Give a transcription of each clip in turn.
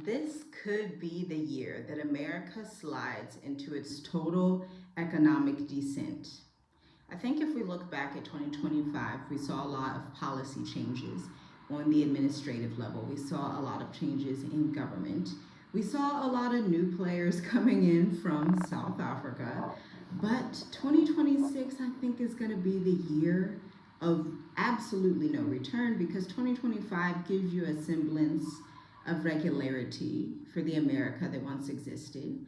This could be the year that America slides into its total economic descent. I think if we look back at 2025, we saw a lot of policy changes on the administrative level. We saw a lot of changes in government. We saw a lot of new players coming in from South Africa. But 2026, I think, is going to be the year of absolutely no return because 2025 gives you a semblance of regularity for the America that once existed.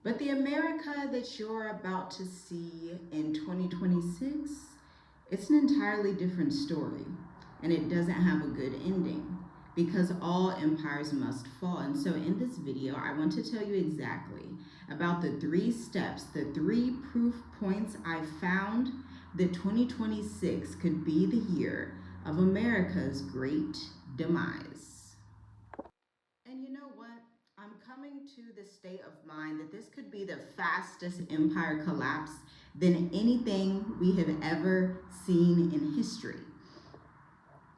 But the America that you're about to see in 2026, it's an entirely different story. And it doesn't have a good ending because all empires must fall. And so in this video, I want to tell you exactly about the 3 steps, the 3 proof points I found that 2026 could be the year of America's great demise. And you know what? I'm coming to the state of mind that this could be the fastest empire collapse than anything we have ever seen in history.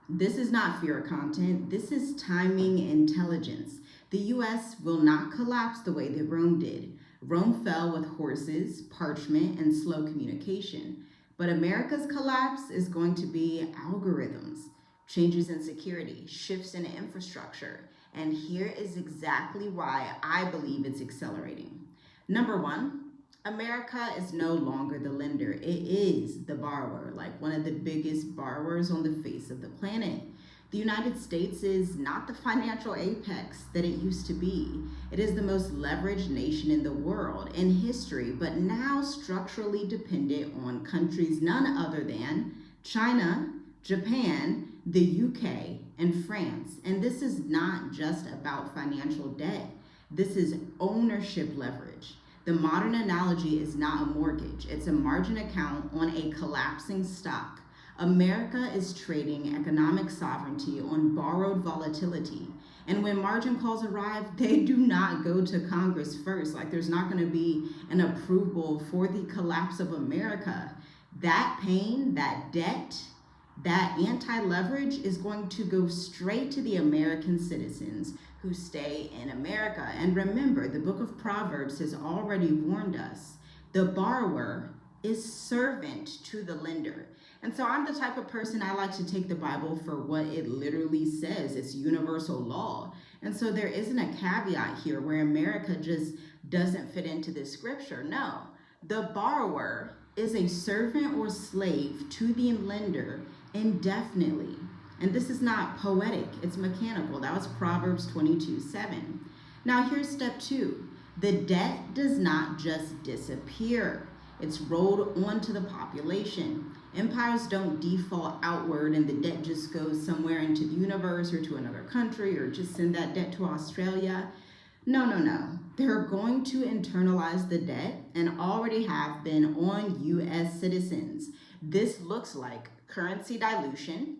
This is not fear content. This is timing intelligence. The U.S. will not collapse the way that Rome did. Rome fell with horses, parchment, and slow communication. But America's collapse is going to be algorithms, changes in security, shifts in infrastructure. And here is exactly why I believe it's accelerating. Number 1, America is no longer the lender. It is the borrower, like one of the biggest borrowers on the face of the planet. The United States is not the financial apex that it used to be. It is the most leveraged nation in the world in history, but now structurally dependent on countries none other than China, Japan, the UK, and France. And this is not just about financial debt. This is ownership leverage. The modern analogy is not a mortgage. It's a margin account on a collapsing stock. America is trading economic sovereignty on borrowed volatility. And when margin calls arrive, they do not go to Congress first. Like there's not going to be an approval for the collapse of America. That pain, that debt, that anti-leverage is going to go straight to the American citizens who stay in America. And remember, the book of Proverbs has already warned us. The borrower is servant to the lender. And so I'm the type of person, I like to take the Bible for what it literally says. It's universal law. And so there isn't a caveat here where America just doesn't fit into this scripture. No, the borrower is a servant or slave to the lender indefinitely. And this is not poetic, it's mechanical. That was Proverbs 22:7. Now here's step 2. The debt does not just disappear. It's rolled onto the population. Empires don't default outward and the debt just goes somewhere into the universe or to another country or just send that debt to Australia. No. They're going to internalize the debt and already have been on U.S. citizens. This looks like currency dilution,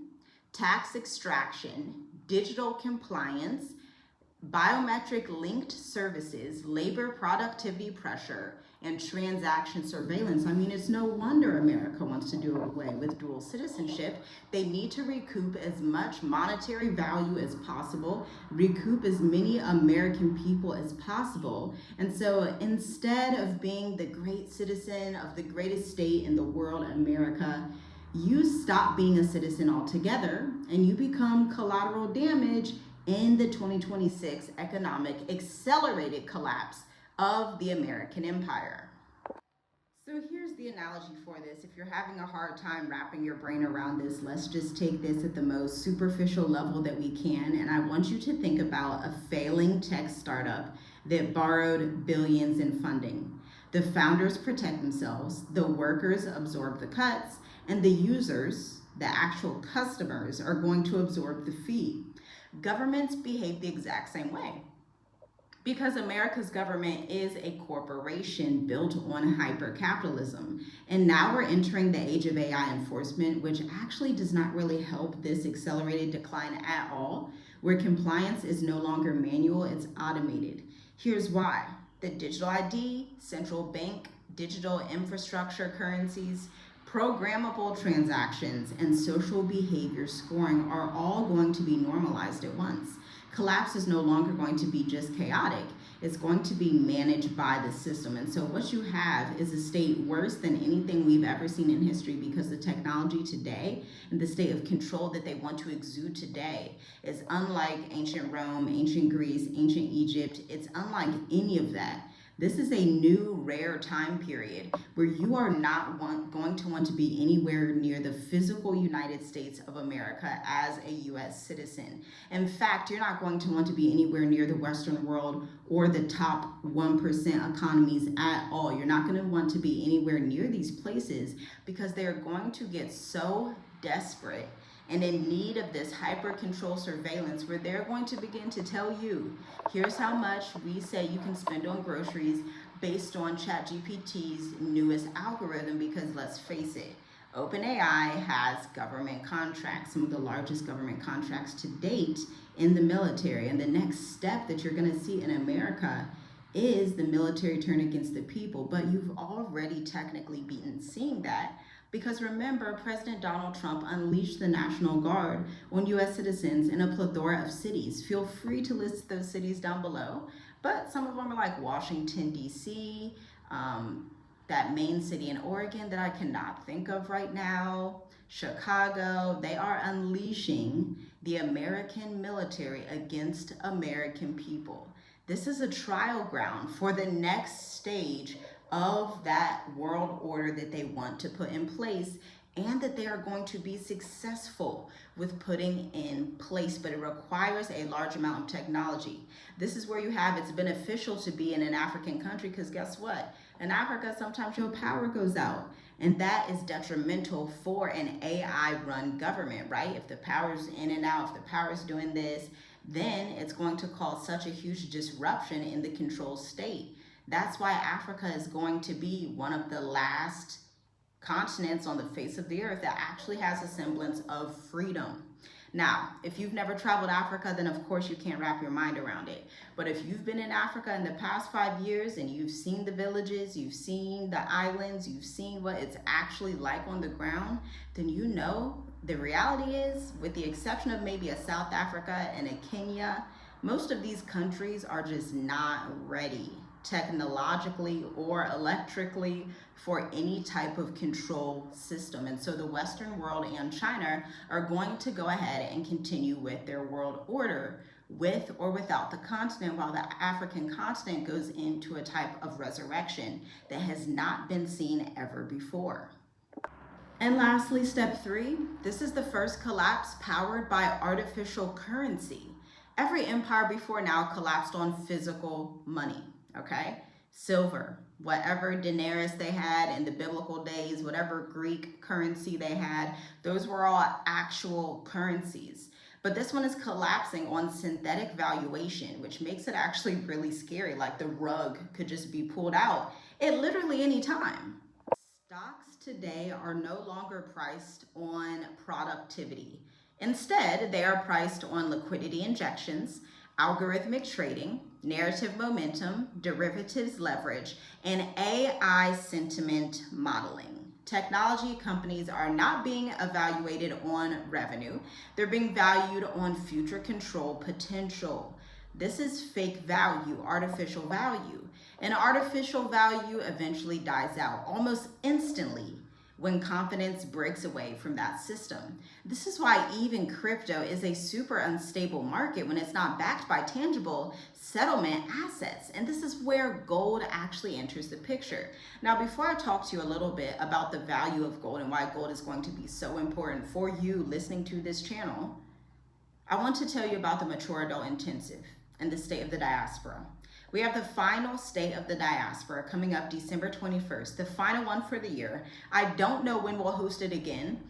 tax extraction, digital compliance, biometric linked services, labor productivity pressure, and transaction surveillance. I mean, it's no wonder America wants to do away with dual citizenship. They need to recoup as much monetary value as possible, recoup as many American people as possible. And so instead of being the great citizen of the greatest state in the world, America, you stop being a citizen altogether and you become collateral damage in the 2026 economic accelerated collapse of the American empire. So here's the analogy for this. If you're having a hard time wrapping your brain around this, let's just take this at the most superficial level that we can. And I want you to think about a failing tech startup that borrowed billions in funding. The founders protect themselves, the workers absorb the cuts, and the users, the actual customers, are going to absorb the fee. Governments behave the exact same way because America's government is a corporation built on hyper-capitalism. And now we're entering the age of AI enforcement, which actually does not really help this accelerated decline at all, where compliance is no longer manual, it's automated. Here's why. The digital ID, central bank, digital infrastructure currencies, programmable transactions, and social behavior scoring are all going to be normalized at once. Collapse is no longer going to be just chaotic. It's going to be managed by the system. And so what you have is a state worse than anything we've ever seen in history, because the technology today and the state of control that they want to exude today is unlike ancient Rome, ancient Greece, ancient Egypt. It's unlike any of that. This is a new, rare time period where you are not going to want to be anywhere near the physical United States of America as a U.S. citizen. In fact, you're not going to want to be anywhere near the Western world or the top 1% economies at all. You're not going to want to be anywhere near these places, because they're going to get so desperate and in need of this hyper control surveillance, where they're going to begin to tell you, here's how much we say you can spend on groceries based on ChatGPT's newest algorithm. Because let's face it, OpenAI has government contracts, some of the largest government contracts to date in the military. And the next step that you're going to see in America is the military turn against the people. But you've already technically beaten seeing that, because remember, President Donald Trump unleashed the National Guard on U.S. citizens in a plethora of cities. Feel free to list those cities down below, but some of them are like Washington, D.C., that main city in Oregon that I cannot think of right now, Chicago. They are unleashing the American military against American people. This is a trial ground for the next stage of that world order that they want to put in place, and that they are going to be successful with putting in place. But it requires a large amount of technology. This is where you have, it's beneficial to be in an African country, because guess what? In Africa, sometimes your power goes out, and that is detrimental for an AI-run government, right? If the power's in and out, if the power's doing this, then it's going to cause such a huge disruption in the control state. That's why Africa is going to be one of the last continents on the face of the earth that actually has a semblance of freedom. Now, if you've never traveled Africa, then of course you can't wrap your mind around it. But if you've been in Africa in the past 5 years and you've seen the villages, you've seen the islands, you've seen what it's actually like on the ground, then you know the reality is, with the exception of maybe a South Africa and a Kenya, most of these countries are just not ready technologically or electrically for any type of control system. And so the Western world and China are going to go ahead and continue with their world order, with or without the continent, while the African continent goes into a type of resurrection that has not been seen ever before. And lastly, step 3, this is the first collapse powered by artificial currency. Every empire before now collapsed on physical money. Okay, silver, whatever denarius they had in the biblical days, whatever Greek currency they had, those were all actual currencies. But this one is collapsing on synthetic valuation, which makes it actually really scary. Like the rug could just be pulled out at literally any time. Stocks today are no longer priced on productivity. Instead, they are priced on liquidity injections, algorithmic trading, narrative momentum, derivatives leverage, and AI sentiment modeling. Technology companies are not being evaluated on revenue. They're being valued on future control potential. This is fake value, artificial value. And artificial value eventually dies out almost instantly when confidence breaks away from that system. This is why even crypto is a super unstable market when it's not backed by tangible settlement assets. And this is where gold actually enters the picture. Now, before I talk to you a little bit about the value of gold and why gold is going to be so important for you listening to this channel, I want to tell you about the Mature Adult Intensive and the state of the diaspora. We have the final state of the diaspora coming up December 21st, the final one for the year. I don't know when we'll host it again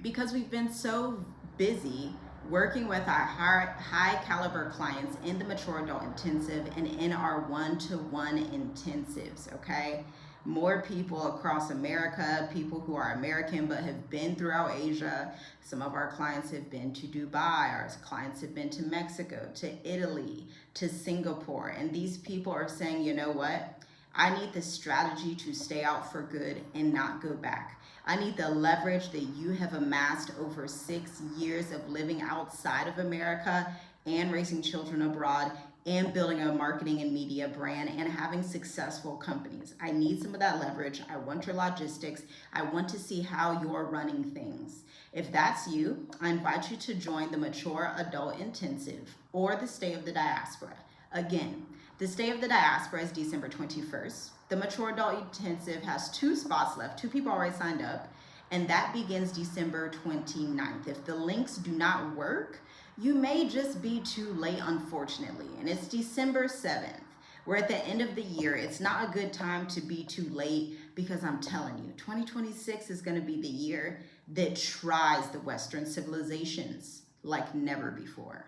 because we've been so busy working with our high caliber clients in the Mature Adult Intensive and in our one-to-one intensives, okay? More people across America, people who are American but have been throughout Asia. Some of our clients have been to Dubai, our clients have been to Mexico, to Italy, to Singapore. And these people are saying, you know what? I need the strategy to stay out for good and not go back. I need the leverage that you have amassed over 6 years of living outside of America and raising children abroad and building a marketing and media brand and having successful companies. I need some of that leverage. I want your logistics. I want to see how you're running things. If that's you, I invite you to join the Mature Adult Intensive or the Stay of the Diaspora. Again, the Stay of the Diaspora is December 21st. The Mature Adult Intensive has 2 spots left. 2 people already signed up, and that begins December 29th. If the links do not work, you may just be too late, unfortunately, and it's December 7th. We're at the end of the year. It's not a good time to be too late because I'm telling you, 2026 is going to be the year that tries the Western civilizations like never before.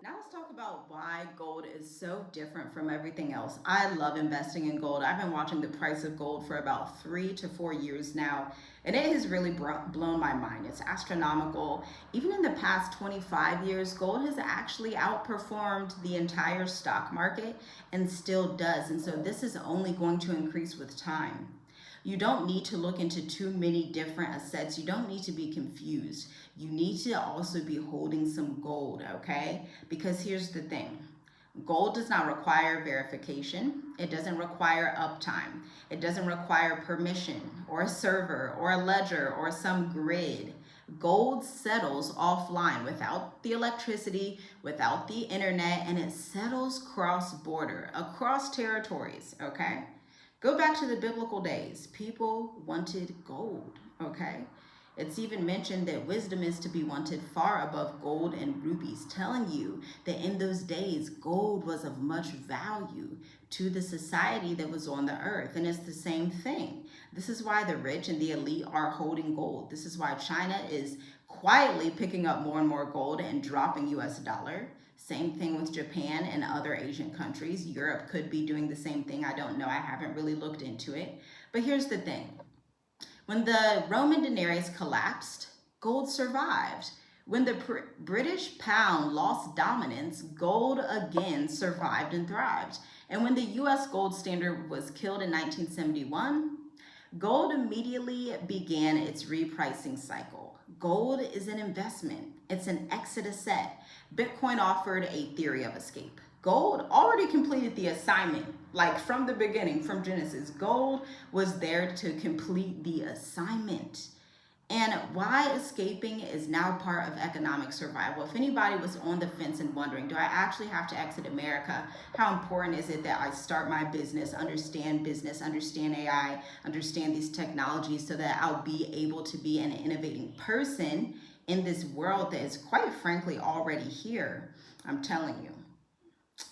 Now let's talk about why gold is so different from everything else. I love investing in gold. I've been watching the price of gold for about 3 to 4 years now, and it has really blown my mind. It's astronomical. Even in the past 25 years, gold has actually outperformed the entire stock market and still does. And so this is only going to increase with time. You don't need to look into too many different assets. You don't need to be confused. You need to also be holding some gold, okay? Because here's the thing. Gold does not require verification. It doesn't require uptime. It doesn't require permission or a server or a ledger or some grid. Gold settles offline without the electricity, without the internet, and it settles cross-border, across territories, okay? Go back to the biblical days. People wanted gold, okay? It's even mentioned that wisdom is to be wanted far above gold and rubies, telling you that in those days, gold was of much value to the society that was on the earth. And it's the same thing. This is why the rich and the elite are holding gold. This is why China is quietly picking up more and more gold and dropping US dollar. Same thing with Japan and other Asian countries. Europe could be doing the same thing. I don't know. I haven't really looked into it. But here's the thing. When the Roman denarius collapsed, gold survived. When the British pound lost dominance, gold again survived and thrived. And when the US gold standard was killed in 1971, gold immediately began its repricing cycle. Gold is an investment. It's an exit asset. Bitcoin offered a theory of escape. Gold already completed the assignment, like from the beginning, from Genesis. Gold was there to complete the assignment. And why escaping is now part of economic survival. If anybody was on the fence and wondering, do I actually have to exit America? How important is it that I start my business, understand AI, understand these technologies so that I'll be able to be an innovating person in this world that is quite frankly already here? I'm telling you.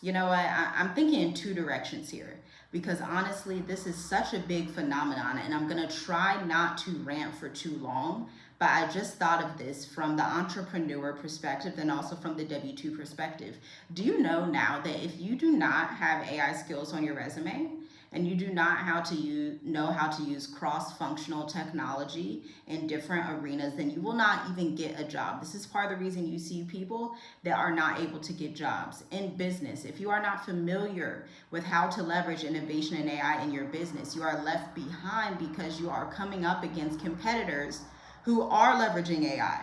You know, I'm thinking in 2 directions here, because honestly, this is such a big phenomenon, and I'm going to try not to rant for too long, but I just thought of this from the entrepreneur perspective and also from the W-2 perspective. Do you know now that if you do not have AI skills on your resume, and you do not know how to use cross-functional technology in different arenas, then you will not even get a job. This is part of the reason you see people that are not able to get jobs in business. If you are not familiar with how to leverage innovation and AI in your business, you are left behind because you are coming up against competitors who are leveraging AI.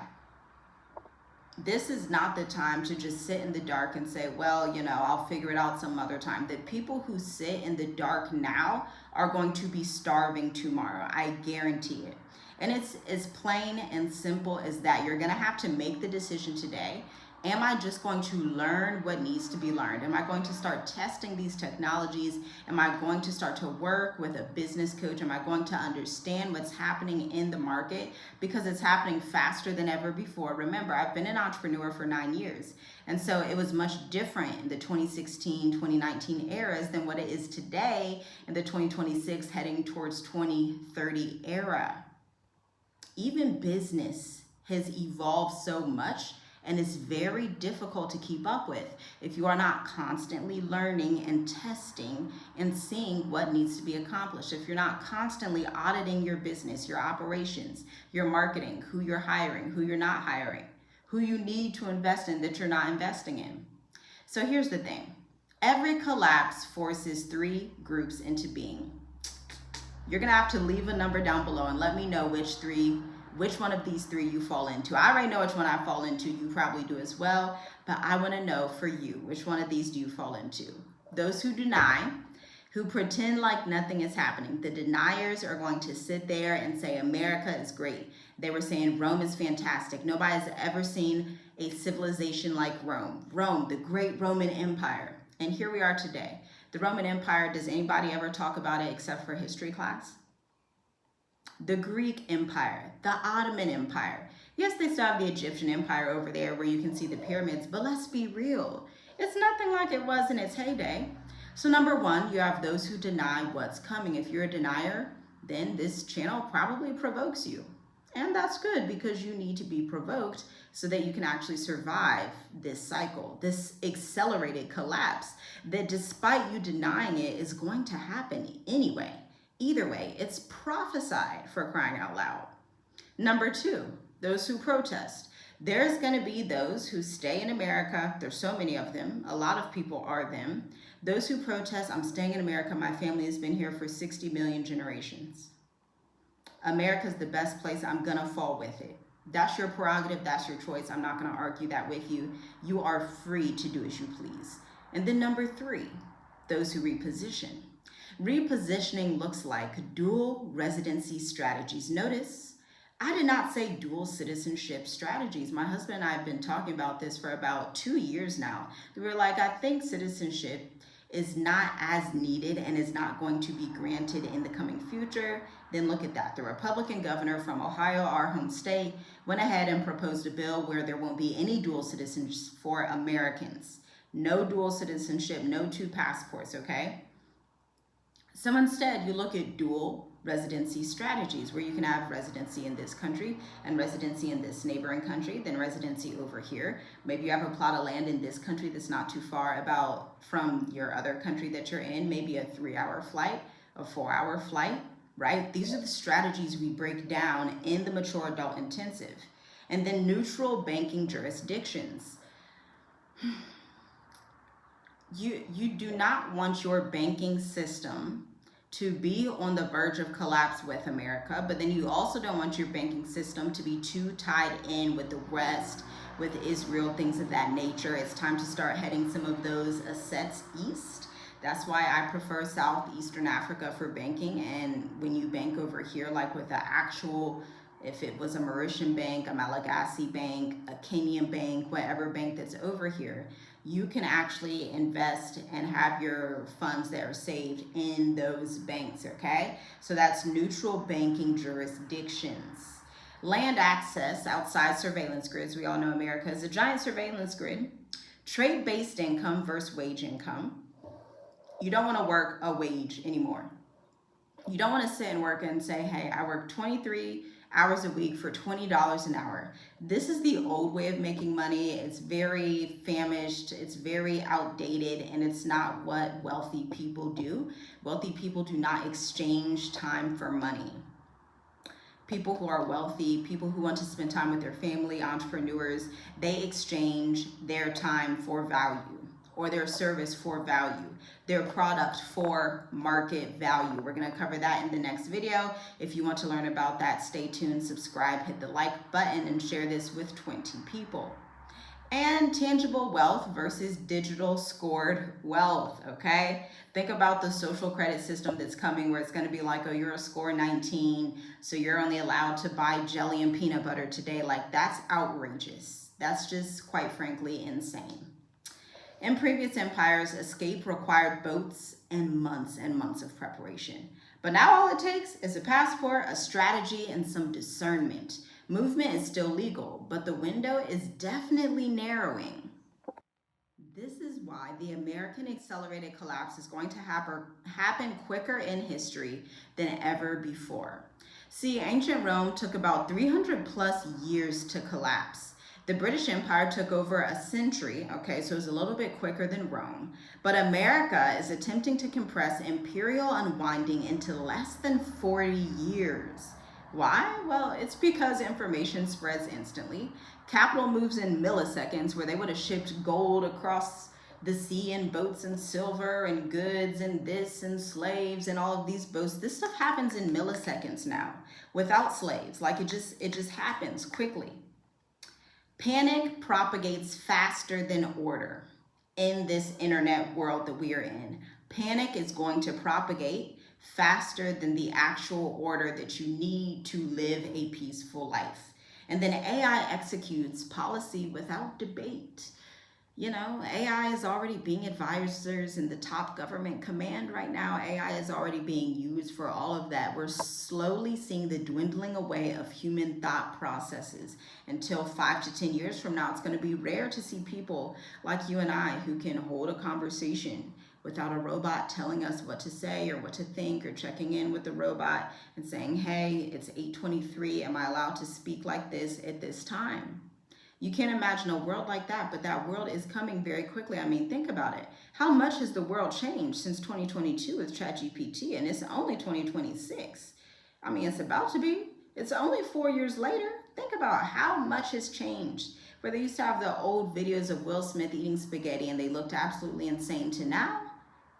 This is not the time to just sit in the dark and say, well, you know, I'll figure it out some other time. The people who sit in the dark now are going to be starving tomorrow. I guarantee it. And it's as plain and simple as that. You're going to have to make the decision today. Am I just going to learn what needs to be learned? Am I going to start testing these technologies? Am I going to start to work with a business coach? Am I going to understand what's happening in the market? Because it's happening faster than ever before. Remember, I've been an entrepreneur for 9 years. And so it was much different in the 2016, 2019 eras than what it is today in the 2026 heading towards 2030 era. Even business has evolved so much, and it's very difficult to keep up with if you are not constantly learning and testing and seeing what needs to be accomplished. If you're not constantly auditing your business, your operations, your marketing, who you're hiring, who you're not hiring, who you need to invest in that you're not investing in. So here's the thing. Every collapse forces 3 groups into being. You're gonna have to leave a number down below and let me know which one of these 3 you fall into. I already know which one I fall into. You probably do as well. but I want to know for you, which one of these do you fall into? Those who deny, who pretend like nothing is happening. The deniers are going to sit there and say America is great. They were saying Rome is fantastic. Nobody has ever seen a civilization like Rome. Rome, the great Roman Empire. And here we are today. The Roman Empire, does anybody ever talk about it except for history class? The Greek Empire, the Ottoman Empire. Yes, they still have the Egyptian Empire over there where you can see the pyramids, but let's be real. It's nothing like it was in its heyday. So number one, you have those who deny what's coming. If you're a denier, then this channel probably provokes you. And that's good because you need to be provoked so that you can actually survive this cycle, this accelerated collapse that despite you denying it is going to happen anyway. Either way, it's prophesied, for crying out loud. Number two, those who protest. There's going to be those who stay in America. There's so many of them. A lot of people are them. Those who protest, I'm staying in America. My family has been here for 60 million generations. America's the best place. I'm going to fall with it. That's your prerogative. That's your choice. I'm not going to argue that with you. You are free to do as you please. And then number three, those who reposition. Repositioning looks like dual residency strategies. Notice, I did not say dual citizenship strategies. My husband and I have been talking about this for about 2 years now. We were like, I think citizenship is not as needed and is not going to be granted in the coming future. Then look at that. The Republican governor from Ohio, our home state, went ahead and proposed a bill where there won't be any dual citizenship for Americans. No dual citizenship, no two passports, okay? So instead, you look at dual residency strategies where you can have residency in this country and residency in this neighboring country, then residency over here. Maybe you have a plot of land in this country that's not too far from your other country that you're in, maybe a 3-hour flight, a 4-hour flight, right? These are the strategies we break down in the Mature Adult Intensive. And then neutral banking jurisdictions. You do not want your banking system to be on the verge of collapse with America, but then you also don't want your banking system to be too tied in with the West, with Israel, things of that nature. It's time to start heading some of those assets east. That's why I prefer Southeastern Africa for banking. And when you bank over here, like with the actual, if it was a Mauritian bank, a Malagasy bank, a Kenyan bank, whatever bank that's over here, you can actually invest and have your funds that are saved in those banks, okay? So that's neutral banking jurisdictions. Land access outside surveillance grids. We all know America is a giant surveillance grid. Trade-based income versus wage income. You don't want to work a wage anymore. You don't want to sit and work and say, hey, I work 23 hours a week for $20 an hour. This is the old way of making money. It's very famished, it's very outdated, and it's not what wealthy people do. Wealthy people do not exchange time for money. People who are wealthy, people who want to spend time with their family, entrepreneurs, they exchange their time for value, or their service for value, their product for market value. We're gonna cover that in the next video. If you want to learn about that, stay tuned, subscribe, hit the like button, and share this with 20 people. And tangible wealth versus digital scored wealth, okay? Think about the social credit system that's coming where it's gonna be like, oh, you're a score 19, so you're only allowed to buy jelly and peanut butter today. Like, that's outrageous. That's just, quite frankly, insane. In previous empires, escape required boats and months of preparation. But now all it takes is a passport, a strategy, and some discernment. Movement is still legal, but the window is definitely narrowing. This is why the American accelerated collapse is going to happen quicker in history than ever before. See, ancient Rome took about 300 plus years to collapse. The British Empire took over a century, okay, so it was a little bit quicker than Rome. But America is attempting to compress imperial unwinding into less than 40 years. Why? Well, it's because information spreads instantly. Capital moves in milliseconds, where they would have shipped gold across the sea in boats and silver and goods and this and slaves and all of these boats. This stuff happens in milliseconds now without slaves. Like it just happens quickly. Panic propagates faster than order in this internet world that we are in. Panic is going to propagate faster than the actual order that you need to live a peaceful life. And then AI executes policy without debate. You know, AI is already being advisors in the top government command right now. AI is already being used for all of that. We're slowly seeing the dwindling away of human thought processes. Until 5 to 10 years from now, it's going to be rare to see people like you and I who can hold a conversation without a robot telling us what to say or what to think, or checking in with the robot and saying, hey, it's 8:23. Am I allowed to speak like this at this time? You can't imagine a world like that, but that world is coming very quickly. I mean, think about it. How much has the world changed since 2022 with ChatGPT, and it's only 2026? I mean, it's about to be. It's only 4 years later. Think about how much has changed. Where they used to have the old videos of Will Smith eating spaghetti and they looked absolutely insane, to now,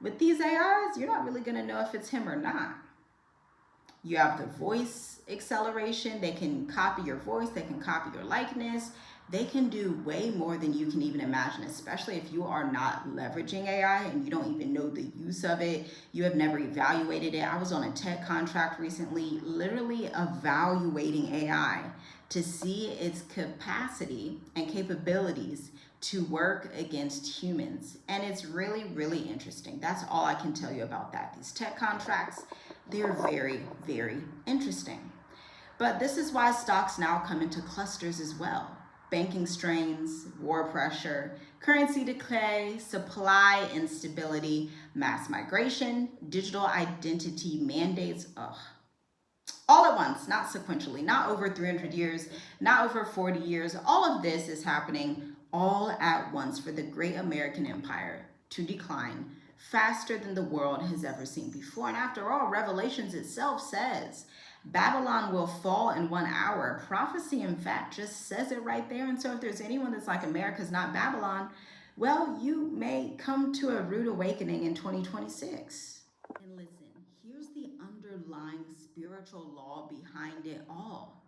with these AIs, you're not really gonna know if it's him or not. You have the voice acceleration. They can copy your voice. They can copy your likeness. They can do way more than you can even imagine, especially if you are not leveraging AI and you don't even know the use of it. You have never evaluated it. I was on a tech contract recently, literally evaluating AI to see its capacity and capabilities to work against humans. And it's really, really interesting. That's all I can tell you about that. These tech contracts, they're very, very interesting. But this is why stocks now come into clusters as well. Banking strains, war pressure, currency decay, supply instability, mass migration, digital identity mandates, all at once, not sequentially, not over 300 years, not over 40 years. All of this is happening all at once for the great American empire to decline faster than the world has ever seen before. And after all, Revelations itself says Babylon will fall in 1 hour. Prophecy, in fact, just says it right there. And so if there's anyone that's like, America's not Babylon, well, you may come to a rude awakening in 2026. And listen, here's the underlying spiritual law behind it all.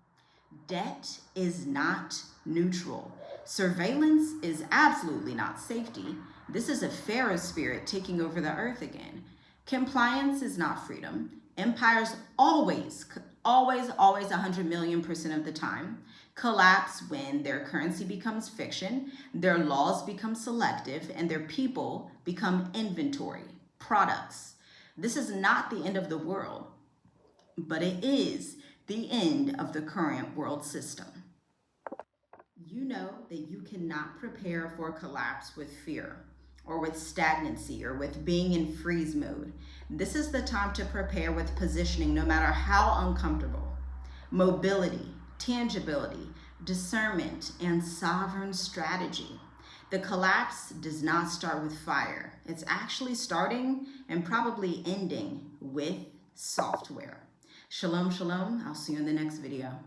Debt is not neutral. Surveillance is absolutely not safety. This is a pharaoh spirit taking over the earth again. Compliance is not freedom. Empires always 100 million% of the time collapse when their currency becomes fiction, their laws become selective, and their people become inventory, products. This is not the end of the world, but it is the end of the current world system. You know that you cannot prepare for collapse with fear, or with stagnancy, or with being in freeze mode. This is the time to prepare with positioning, no matter how uncomfortable. Mobility, tangibility, discernment, and sovereign strategy. The collapse does not start with fire. It's actually starting and probably ending with software. Shalom, shalom. I'll see you in the next video.